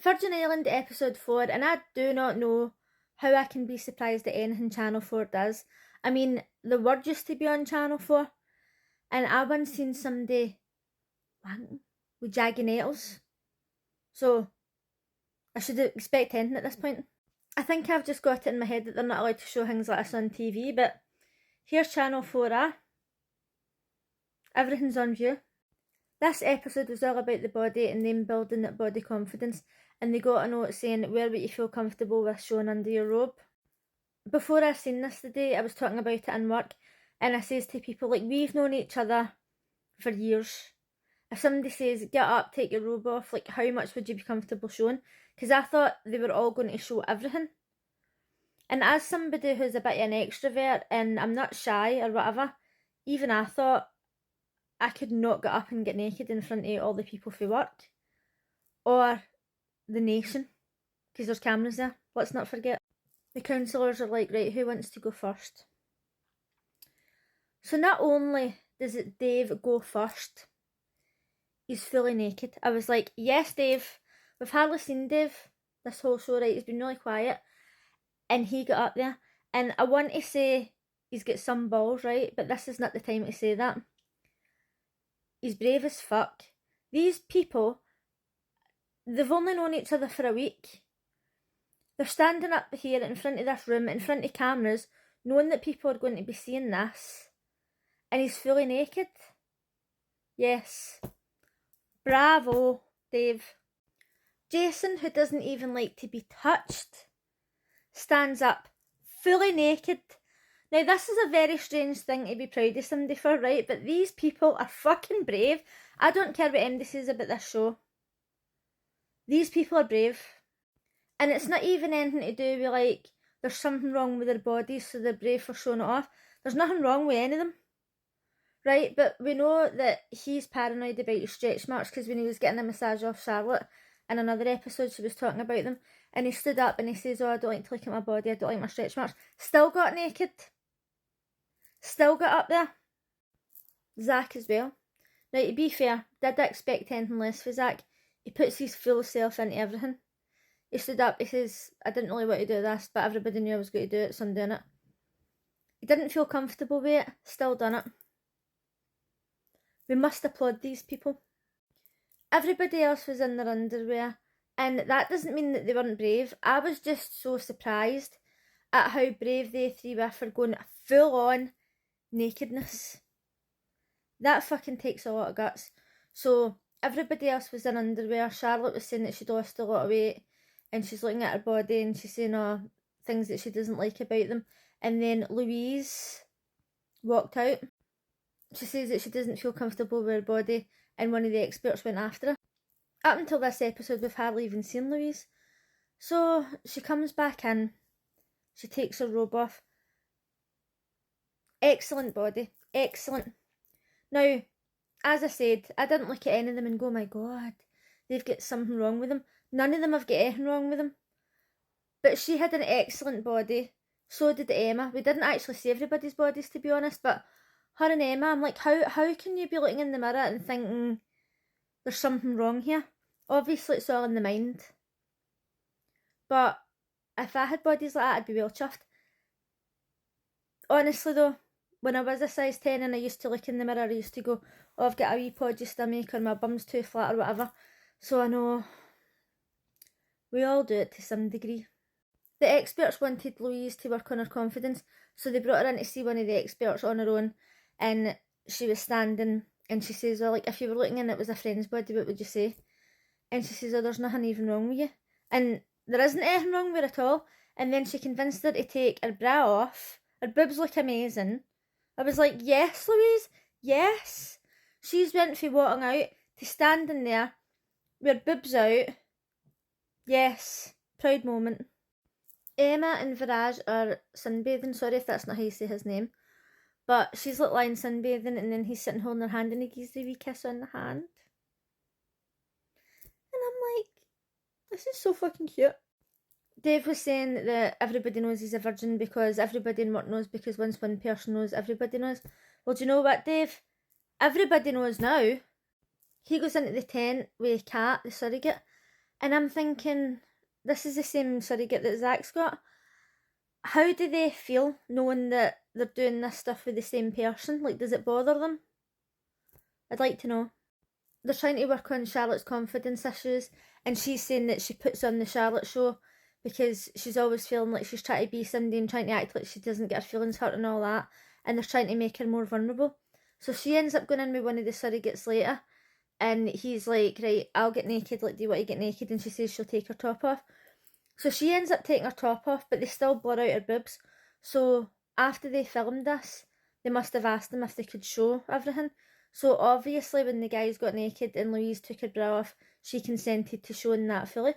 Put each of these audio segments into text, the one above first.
Virgin Island episode 4, and I do not know how I can be surprised at anything Channel 4 does. I mean, the word used to be on Channel 4, and I once seen somebody wanking with jagged nails. So, I should expect anything at this point. I think I've just got it in my head that they're not allowed to show things like this on TV, but here's Channel 4A. Everything's on view. This episode was all about the body and them building that body confidence, and they got a note saying, wear what you feel comfortable with showing under your robe. Before I seen this today, I was talking about it in work, and I says to people, like, we've known each other for years. If somebody says, get up, take your robe off, like, how much would you be comfortable showing? Because I thought they were all going to show everything. And as somebody who's a bit of an extrovert, and I'm not shy or whatever, even I thought I could not get up and get naked in front of all the people for work. Or the nation. Because there's cameras there, let's not forget. The counsellors are like, right, who wants to go first? So not only does it Dave go first, he's fully naked. I was like, yes, Dave. We've hardly seen Dave this whole show, right? He's been really quiet. And he got up there. And I want to say he's got some balls, right? But this is not the time to say that. He's brave as fuck. These people, they've only known each other for a week. They're standing up here in front of this room, in front of cameras, knowing that people are going to be seeing this. And he's fully naked. Yes. Bravo, Dave. Jason, who doesn't even like to be touched, stands up, fully naked. Now, this is a very strange thing to be proud of somebody for, right? But these people are fucking brave. I don't care what anybody says about this show. These people are brave. And it's not even anything to do with, like, there's something wrong with their bodies, so they're brave for showing it off. There's nothing wrong with any of them. Right? But we know that he's paranoid about his stretch marks, because when he was getting a massage off Charlotte, in another episode, she was talking about them, and he stood up and he says, oh, I don't like to look at my body, I don't like my stretch marks. Still got naked. Still got up there. Zach as well. Now, to be fair, did I expect anything less for Zach? He puts his full self into everything. He stood up, he says, I didn't really want to do this, but everybody knew I was going to do it, so I'm doing it. He didn't feel comfortable with it, still done it. We must applaud these people. Everybody else was in their underwear, and that doesn't mean that they weren't brave. I was just so surprised at how brave they three were for going full on nakedness. That fucking takes a lot of guts. So everybody else was in underwear. Charlotte was saying that she'd lost a lot of weight, and she's looking at her body and she's saying things that she doesn't like about them. And then Louise walked out. She says that she doesn't feel comfortable with her body, and one of the experts went after her. Up until this episode, we've hardly even seen Louise. So she comes back in, she takes her robe off. Excellent body, excellent. Now, as I said, I didn't look at any of them and go, my God, they've got something wrong with them. None of them have got anything wrong with them. But she had an excellent body. So did Emma. We didn't actually see everybody's bodies, to be honest, but her and Emma, I'm like, how can you be looking in the mirror and thinking there's something wrong here? Obviously, it's all in the mind. But if I had bodies like that, I'd be well chuffed. Honestly, though, when I was a size 10 and I used to look in the mirror, I used to go, oh, I've got a wee podgy stomach, or my bum's too flat, or whatever. So I know we all do it to some degree. The experts wanted Louise to work on her confidence, so they brought her in to see one of the experts on her own, and she was standing, and she says, well, like, if you were looking and it was a friend's body, what would you say? And she says, oh, there's nothing even wrong with you. And there isn't anything wrong with her at all. And then she convinced her to take her bra off. Her boobs look amazing. I was like, yes, Louise, yes. She's went from walking out to standing there with her boobs out. Yes, proud moment. Emma and Viraj are sunbathing. Sorry if that's not how you say his name. But she's like lying sunbathing, and then he's sitting holding her hand, and he gives the wee kiss on the hand. And I'm like, this is so fucking cute. Dave was saying that everybody knows he's a virgin because everybody in work knows, because once one person knows, everybody knows. Well, do you know what, Dave? Everybody knows now. He goes into the tent with Kat, the surrogate, And I'm thinking, this is the same surrogate that Zach's got. How do they feel knowing that they're doing this stuff with the same person? Like, does it bother them? I'd like to know. They're trying to work on Charlotte's confidence issues, and she's saying that she puts on the Charlotte show because she's always feeling like she's trying to be somebody and trying to act like she doesn't get her feelings hurt and all that, and they're trying to make her more vulnerable. So she ends up going in with one of the surrogates later, and he's like, right, I'll get naked, like, do you want to get naked? And she says she'll take her top off. So she ends up taking her top off, but they still blur out her boobs. So after they filmed this, they must have asked them if they could show everything. So obviously when the guys got naked and Louise took her bra off, she consented to showing that fully.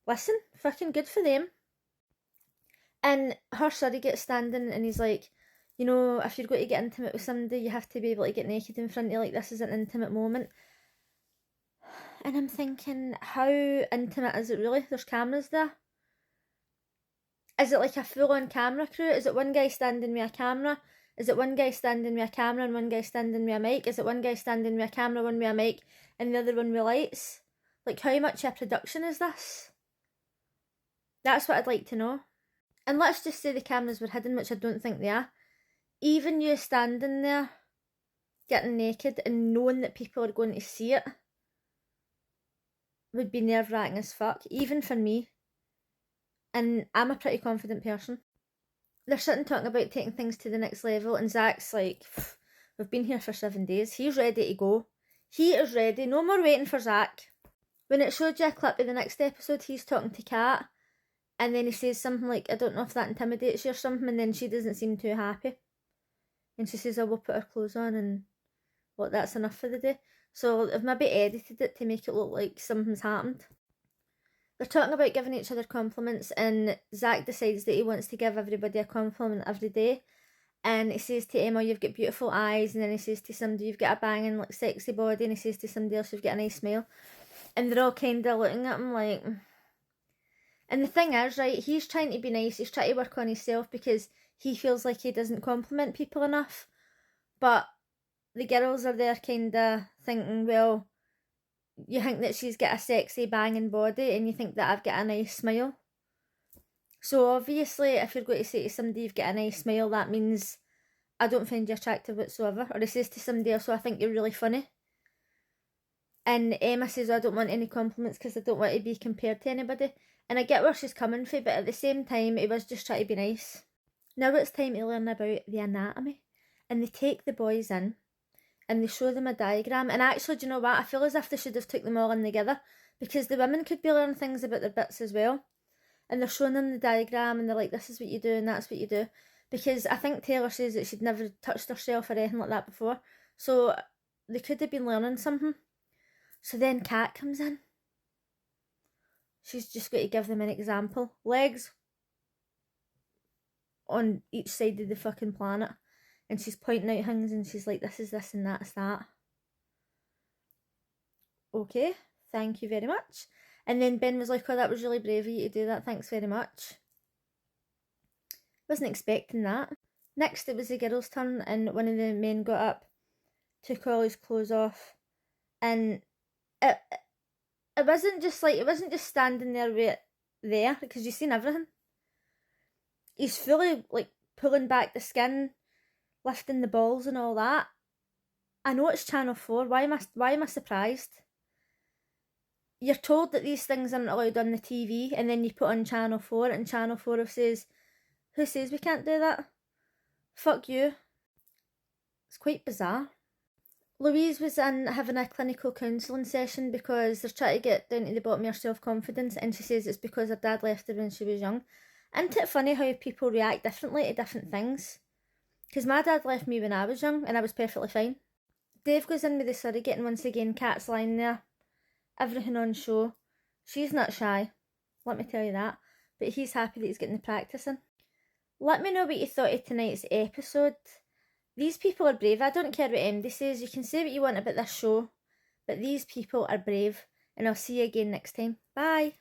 Listen, fucking good for them. And her surrogate's standing and he's like, you know, if you're going to get intimate with somebody, you have to be able to get naked in front of you, like this is an intimate moment. And I'm thinking, how intimate is it really? There's cameras there. Is it like a full-on camera crew? Is it one guy standing with a camera? Is it one guy standing with a camera and one guy standing with a mic? Is it one guy standing with a camera, one with a mic, and the other one with lights? Like, how much of a production is this? That's what I'd like to know. And let's just say the cameras were hidden, which I don't think they are. Even you standing there, getting naked and knowing that people are going to see it, would be nerve-wracking as fuck, even for me. And I'm a pretty confident person. They're sitting talking about taking things to the next level, and Zach's like, we've been here for 7 days. He's ready to go. He is ready. No more waiting for Zach. When it showed you a clip of the next episode, he's talking to Kat, and then he says something like, I don't know if that intimidates you or something, and then she doesn't seem too happy. And she says, oh, we'll put our clothes on, and what, that's enough for the day. So I've maybe edited it to make it look like something's happened. They're talking about giving each other compliments, and Zach decides that he wants to give everybody a compliment every day. And he says to Emma, you've got beautiful eyes, and then he says to somebody, you've got a banging, like, sexy body, and he says to somebody else, you've got a nice smile. And they're all kind of looking at him like... And the thing is, right, he's trying to be nice, he's trying to work on himself because he feels like he doesn't compliment people enough. But the girls are there kind of thinking, well, you think that she's got a sexy banging body and you think that I've got a nice smile. So obviously if you're going to say to somebody you've got a nice smile, that means I don't find you attractive whatsoever. Or he says to somebody else, so I think you're really funny. And Emma says, I don't want any compliments because I don't want to be compared to anybody. And I get where she's coming from, but at the same time he was just trying to be nice. Now it's time to learn about the anatomy. And they take the boys in and they show them a diagram. And actually, do you know what? I feel as if they should have took them all in together, because the women could be learning things about their bits as well. And they're showing them the diagram and they're like, this is what you do and that's what you do. Because I think Taylor says that she'd never touched herself or anything like that before. So they could have been learning something. So then Kat comes in. She's just got to give them an example. Legs on each side of the fucking planet. And she's pointing out things and she's like, this is this and that's that. Okay, thank you very much. And then Ben was like, oh, that was really brave of you to do that, thanks very much. Wasn't expecting that. Next it was the girls' turn, and one of the men got up, took all his clothes off, and it wasn't just standing there with it there, because you've seen everything. He's fully like pulling back the skin, lifting the balls and all that. I know it's Channel 4, why am I surprised? You're told that these things aren't allowed on the TV, and then you put on Channel 4, and Channel 4 says, who says we can't do that? Fuck you. It's quite bizarre. Louise was in having a clinical counselling session because they're trying to get down to the bottom of her self-confidence, and she says it's because her dad left her when she was young. Isn't it funny how people react differently to different things? Because my dad left me when I was young and I was perfectly fine. Dave goes in with the surrogate, and once again Kat's lying there. Everything on show. She's not shy, let me tell you that, but he's happy that he's getting the practice in. Let me know what you thought of tonight's episode. These people are brave. I don't care what MD says. You can say what you want about this show, but these people are brave, and I'll see you again next time. Bye.